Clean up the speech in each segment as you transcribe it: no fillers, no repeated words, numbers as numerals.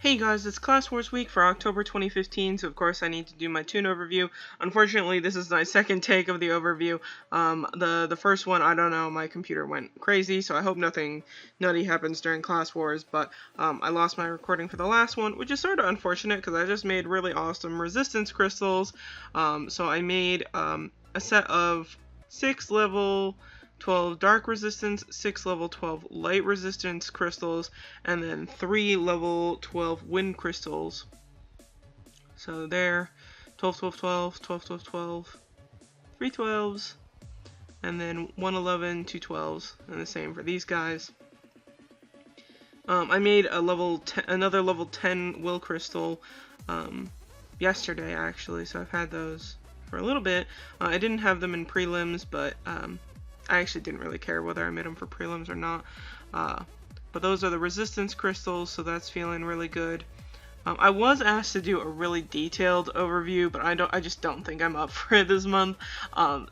Hey guys, it's Class Wars week for October 2015, so of course I need to do my tune overview. Unfortunately, this is my second take of the overview. The first one, I don't know, my computer went crazy, so I hope nothing nutty happens during Class Wars, but I lost my recording for the last one, which is sort of unfortunate because I just made really awesome resistance crystals. So I made a set of 6 level 12 dark resistance, 6 level 12 light resistance crystals, and then 3 level 12 wind crystals. So there, 12, 12, 12, 12, 12, 12, 3 12s, and then 1 11, 2 12s, and the same for these guys. I made a another level 10 will crystal yesterday actually, so I've had those for a little bit. I didn't have them in prelims, but I actually didn't really care whether I made them for prelims or not. But those are the resistance crystals, so that's feeling really good. I was asked to do a really detailed overview, but I just don't think I'm up for it this month.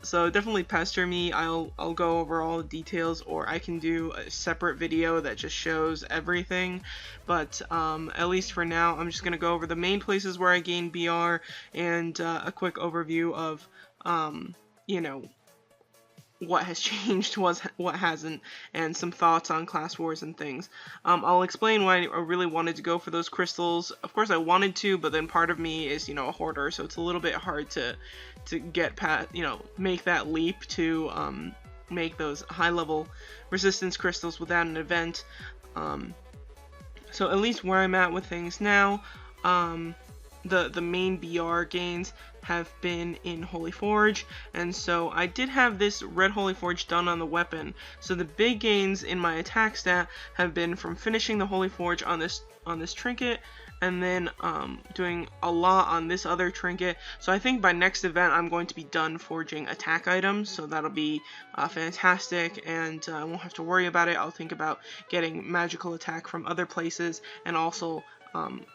So definitely pester me. I'll go over all the details, or I can do a separate video that just shows everything. But at least for now, I'm just gonna go over the main places where I gained BR and a quick overview of you know, what has changed, what hasn't, and some thoughts on Class Wars and things. I'll explain why I really wanted to go for those crystals. Of course I wanted to, but then part of me is, a hoarder, so it's a little bit hard to get past, make that leap to make those high-level resistance crystals without an event. So at least where I'm at with things now, the main BR gains have been in Holy Forge, and so I did have this red Holy Forge done on the weapon. So the big gains in my attack stat have been from finishing the Holy Forge on this trinket, and then doing a lot on this other trinket. So I think by next event I'm going to be done forging attack items, so that'll be fantastic, and I won't have to worry about it. I'll think about getting magical attack from other places, and also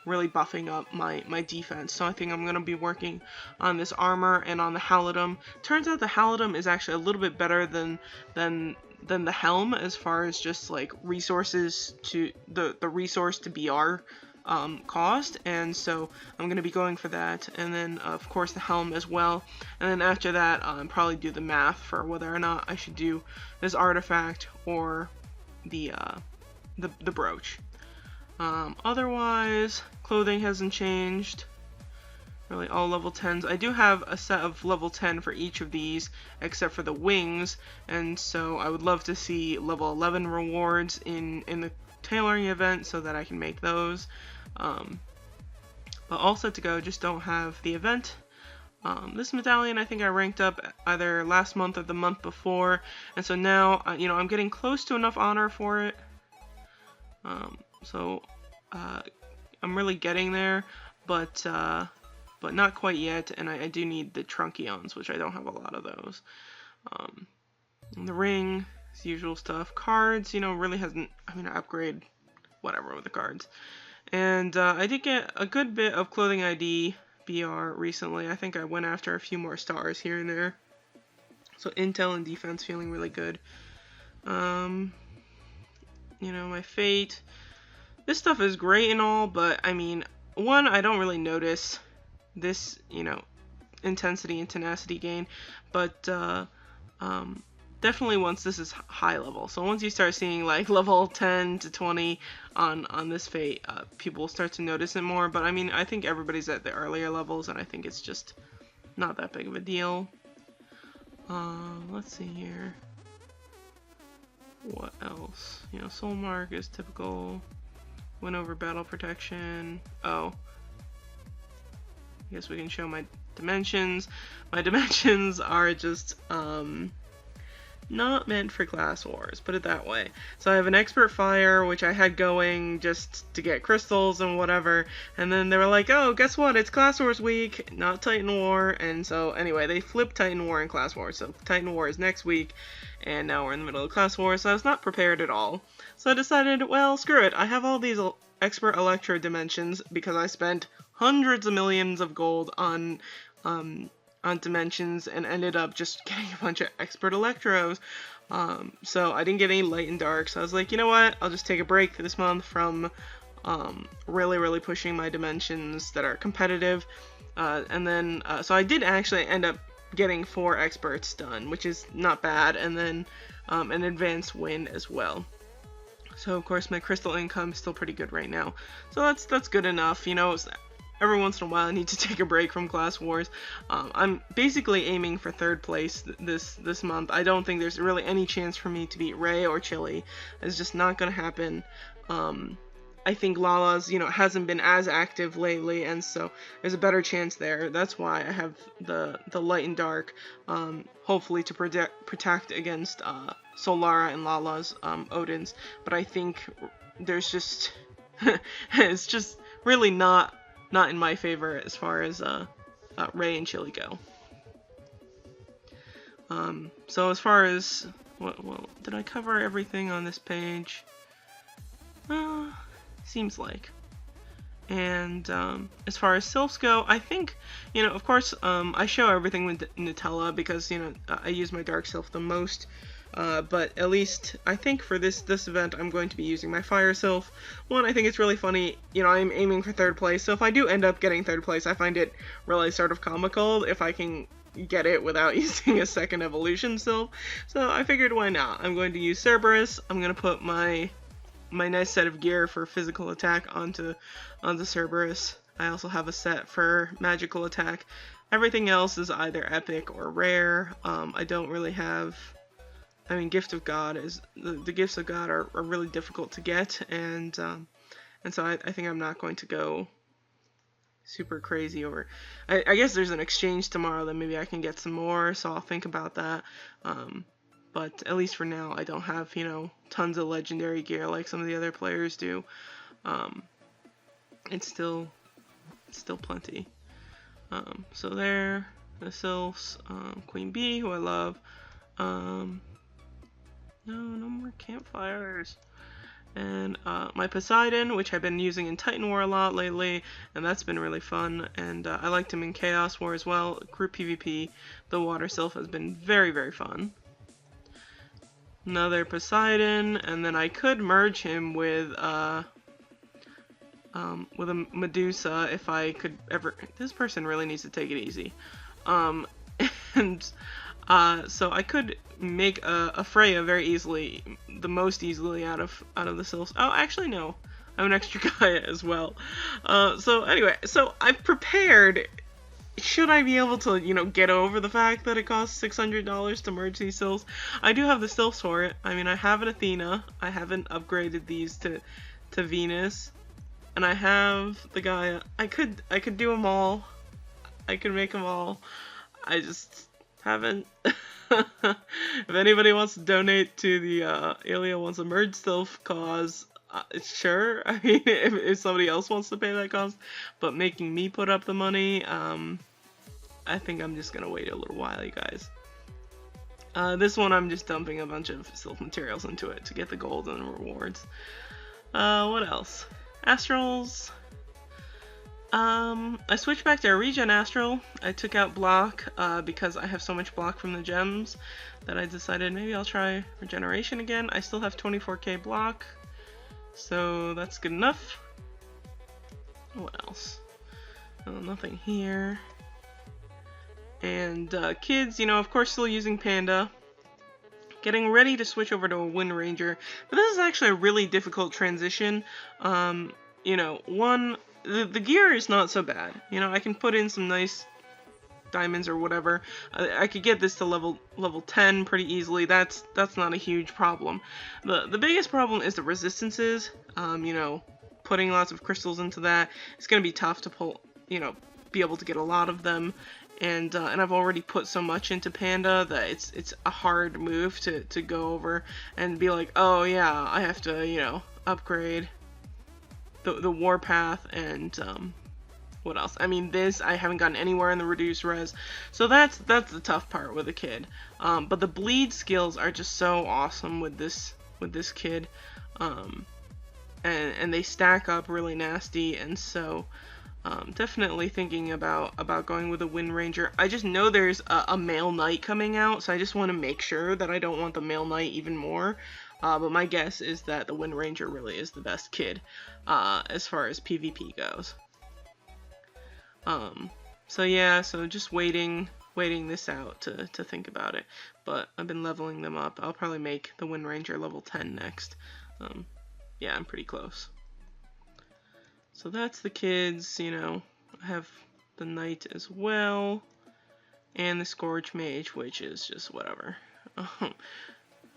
really buffing up my defense. So I think I'm going to be working on this armor and on the Halatum. Turns out the Halatum is actually a little bit better than the helm as far as just like resources to the resource to BR cost, and so I'm going to be going for that, and then of course the helm as well, and then after that probably do the math for whether or not I should do this artifact or the brooch. Otherwise, clothing hasn't changed. Really, all level 10s. I do have a set of level 10 for each of these, except for the wings, and so I would love to see level 11 rewards in the tailoring event so that I can make those. But all set to go, just don't have the event. This medallion I think I ranked up either last month or the month before, and so now, I'm getting close to enough honor for it. So I'm really getting there, but not quite yet, and I do need the Truncheons, which I don't have a lot of those. The ring, it's usual stuff. Cards, really hasn't, I upgrade whatever with the cards. And I did get a good bit of clothing ID BR recently. I think I went after a few more stars here and there. So intel and defense feeling really good. My fate. This stuff is great and all, but one, I don't really notice this, intensity and tenacity gain, but definitely once this is high level. So once you start seeing like level 10 to 20 on this fate, people start to notice it more, but I think everybody's at the earlier levels, and I think it's just not that big of a deal. Let's see here. What else? Soul Mark is typical. Went over battle protection. Oh. I guess we can show my dimensions. My dimensions are just, not meant for Class Wars, put it that way. So I have an Expert Fire, which I had going just to get crystals and whatever, and then they were like, oh, guess what, it's Class Wars week, not Titan War, and so anyway, they flipped Titan War and Class Wars, so Titan War is next week, and now we're in the middle of Class Wars, so I was not prepared at all. So I decided, well, screw it, I have all these Expert Electro dimensions, because I spent hundreds of millions of gold on dimensions and ended up just getting a bunch of Expert Electros. So I didn't get any light and dark, so I was like, you know what, I'll just take a break this month from really pushing my dimensions that are competitive. And then, so I did actually end up getting 4 experts done, which is not bad, and then an advanced win as well. So of course my crystal income is still pretty good right now. So that's good enough, you know. Every once in a while I need to take a break from Class Wars. I'm basically aiming for 3rd place this month. I don't think there's really any chance for me to beat Ray or Chili. It's just not gonna happen. I think Lala's, you know, hasn't been as active lately, and so there's a better chance there. That's why I have the light and dark, hopefully to protect against Solara and Lala's Odins. But I think there's just it's just really not in my favor as far as Ray and Chili go. So as far as well, did I cover everything on this page? Seems like. And as far as sylphs go, I think, you know, of course, I show everything with Nutella because, you know, I use my dark sylph the most. But at least I think for this event I'm going to be using my fire sylph. One, I think it's really funny, you know, I'm aiming for 3rd place, so if I do end up getting 3rd place, I find it really sort of comical if I can get it without using a 2nd evolution sylph. So I figured, why not? I'm going to use Cerberus. I'm going to put my nice set of gear for physical attack onto Cerberus. I also have a set for magical attack. Everything else is either epic or rare. I don't really have, I mean, Gift of God is, the Gifts of God are really difficult to get, and so I think I'm not going to go super crazy over, I guess there's an exchange tomorrow that maybe I can get some more, so I'll think about that. But at least for now, I don't have, you know, tons of legendary gear like some of the other players do. It's still plenty. So there, the sylphs, Queen Bee, who I love. No more campfires. And my Poseidon, which I've been using in Titan War a lot lately, and that's been really fun. And I liked him in Chaos War as well. Group PvP, the water sylph has been very fun. Another Poseidon, and then I could merge him with a Medusa if I could ever. This person really needs to take it easy. And so I could make a Freya very easily, the most easily out of the sylphs. Oh, actually no, I have an extra Gaia as well. So anyway, so I've prepared. Should I be able to, you know, get over the fact that it costs $600 to merge these sylphs? I do have the sylphs for it. I mean, I have an Athena. I haven't upgraded these to Venus, and I have the Gaia. I could do them all. I could make them all. I just haven't. If anybody wants to donate to the Alia Wants a Merge Sylph cause, sure. I mean, if somebody else wants to pay that cost, but making me put up the money, I think I'm just gonna wait a little while, you guys. This one I'm just dumping a bunch of sylph materials into it to get the gold and the rewards. What else? Astrals. I switched back to a regen astral. I took out block because I have so much block from the gems that I decided maybe I'll try regeneration again. I still have 24k block, so that's good enough. What else? Oh, nothing here. And kids, you know, of course still using Panda. Getting ready to switch over to a Wind Ranger. But this is actually a really difficult transition. You know, the gear is not so bad. You know, I can put in some nice diamonds or whatever. I could get this to level 10 pretty easily. That's not a huge problem. The biggest problem is the resistances. You know, putting lots of crystals into that, it's gonna be tough to pull, you know, be able to get a lot of them. And I've already put so much into Panda that it's a hard move to go over and be like, oh yeah, I have to, you know, upgrade the warpath and what else? I mean, this I haven't gotten anywhere in the reduced res, so that's the tough part with a kid. But the bleed skills are just so awesome with this kid, and they stack up really nasty, and so. Definitely thinking about going with a Wind Ranger. I just know there's a male knight coming out, so I just want to make sure that I don't want the male knight even more. But my guess is that the Wind Ranger really is the best kid as far as PvP goes. So yeah, so just waiting this out to think about it. But I've been leveling them up. I'll probably make the Wind Ranger level 10 next. Yeah, I'm pretty close. So that's the kids, you know. I have the Knight as well. And the Scourge Mage, which is just whatever.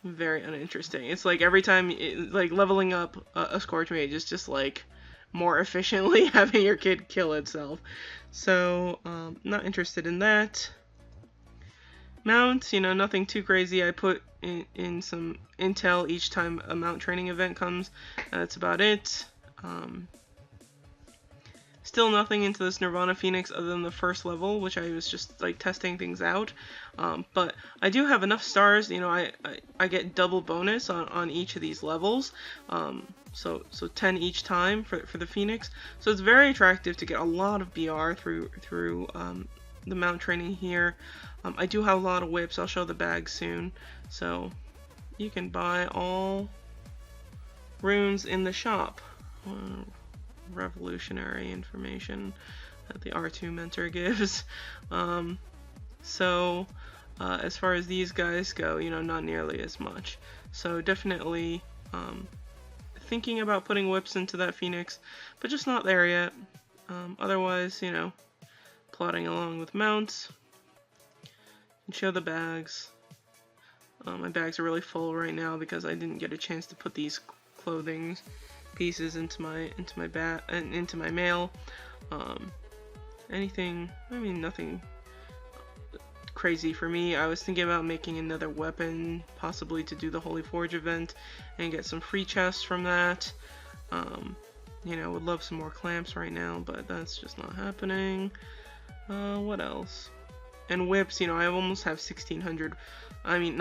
Very uninteresting. It's like every time, like leveling up a Scourge Mage is just like more efficiently having your kid kill itself. So, not interested in that. Mounts, you know, nothing too crazy. I put in some intel each time a mount training event comes. That's about it. Still nothing into this Nirvana Phoenix other than the first level, which I was just like testing things out. But I do have enough stars, you know, I get double bonus on each of these levels. So 10 each time for the Phoenix. So it's very attractive to get a lot of BR through the mount training here. I do have a lot of whips. I'll show the bag soon. So you can buy all runes in the shop. Revolutionary information that the R2 mentor gives. As far as these guys go, you know, not nearly as much. So definitely thinking about putting whips into that Phoenix, but just not there yet. Otherwise, you know, plodding along with mounts. And show the bags. My bags are really full right now because I didn't get a chance to put these clothing pieces into my mail. Anything, I mean, nothing crazy for me. I was thinking about making another weapon, possibly to do the Holy Forge event and get some free chests from that. You know, would love some more clamps right now, but that's just not happening. What else? And whips, you know, I almost have 1,600. I mean,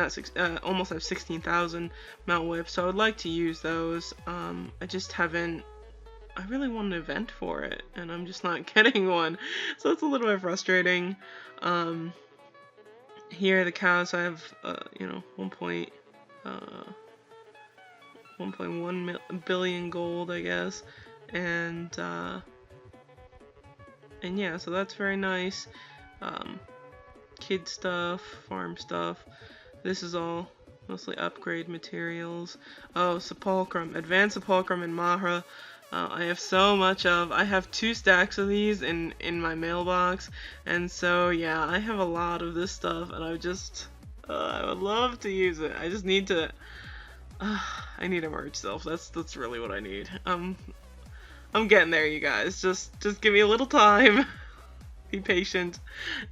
almost have 16,000 mount whips, so I would like to use those. I just haven't. I really want an event for it, and I'm just not getting one, so it's a little bit frustrating. Here, the cows, I have, you know, 1.1 billion gold, I guess, and yeah, so that's very nice. Kid stuff, farm stuff. This is all mostly upgrade materials. Oh, Sepulchrum, Advanced Sepulchrum and Mahra. I have so much of. I have 2 stacks of these in my mailbox, and so yeah, I have a lot of this stuff, and I would love to use it. I just need to. I need a merge self. That's really what I need. I'm getting there, you guys. Just give me a little time. Be patient,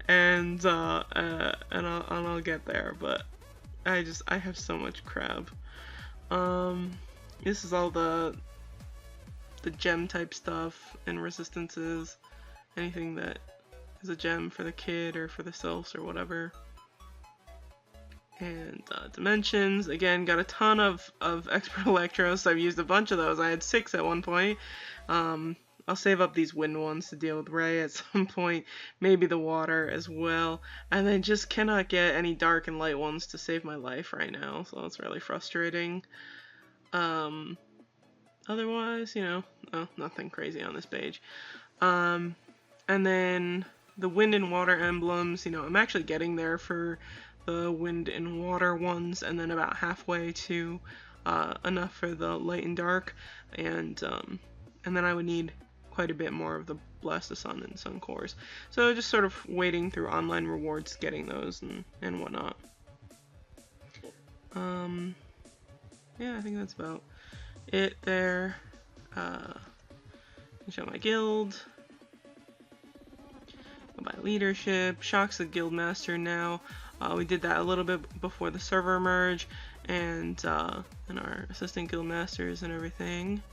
and I'll get there. But I have so much crap. This is all the gem type stuff and resistances, anything that is a gem for the kid or for the sylphs or whatever. And dimensions, again, got a ton of expert electros, so I've used a bunch of those. I had 6 at one point. I'll save up these wind ones to deal with Ray at some point, maybe the water as well, and I just cannot get any dark and light ones to save my life right now, so it's really frustrating. Otherwise, you know, nothing crazy on this page. And then the wind and water emblems, you know, I'm actually getting there for the wind and water ones, and then about halfway to enough for the light and dark, and then I would need quite a bit more of the Blast the Sun and Sun cores. So just sort of waiting through online rewards, getting those and whatnot. Yeah, I think that's about it there. Show my guild. Go by leadership. Shock's the guild master now. We did that a little bit before the server merge, and our assistant guild masters and everything.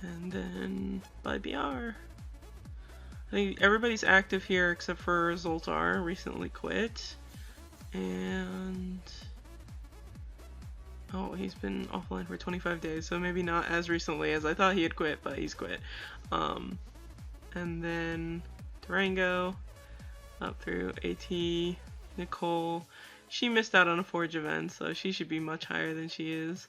And then by BR. I think everybody's active here except for Zoltar, recently quit. And oh, he's been offline for 25 days, so maybe not as recently as I thought he had quit, but he's quit. And then Durango, up through AT, Nicole, she missed out on a Forge event, so she should be much higher than she is.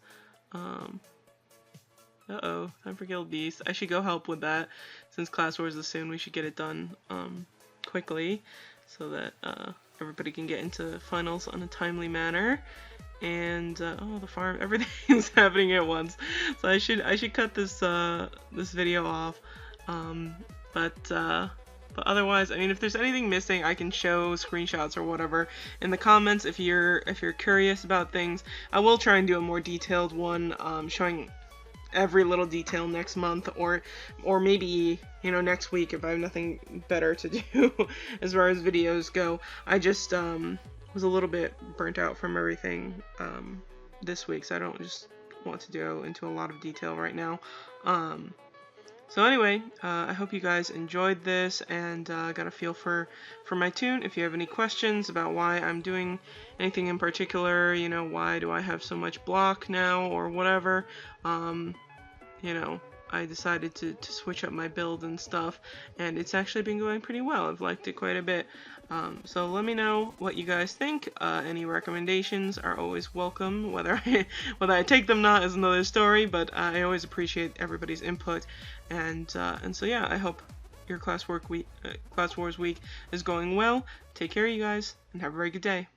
Uh-oh, time for Guild Beast. I should go help with that. Since Class Wars is soon, we should get it done quickly so that everybody can get into finals on a timely manner. And oh, the farm, everything's happening at once. So I should cut this this video off. But otherwise, I mean, if there's anything missing, I can show screenshots or whatever in the comments if you're curious about things. I will try and do a more detailed one, showing every little detail next month, or maybe, you know, next week if I have nothing better to do as far as videos go. I just was a little bit burnt out from everything this week, so I don't just want to go into a lot of detail right now. So anyway, I hope you guys enjoyed this and got a feel for my tune. If you have any questions about why I'm doing anything in particular, you know, why do I have so much block now or whatever, you know, I decided to switch up my build and stuff, and it's actually been going pretty well. I've liked it quite a bit. So let me know what you guys think. Any recommendations are always welcome. Whether I take them or not is another story, but I always appreciate everybody's input. And so yeah, I hope your Class Wars week is going well. Take care, you guys, and have a very good day.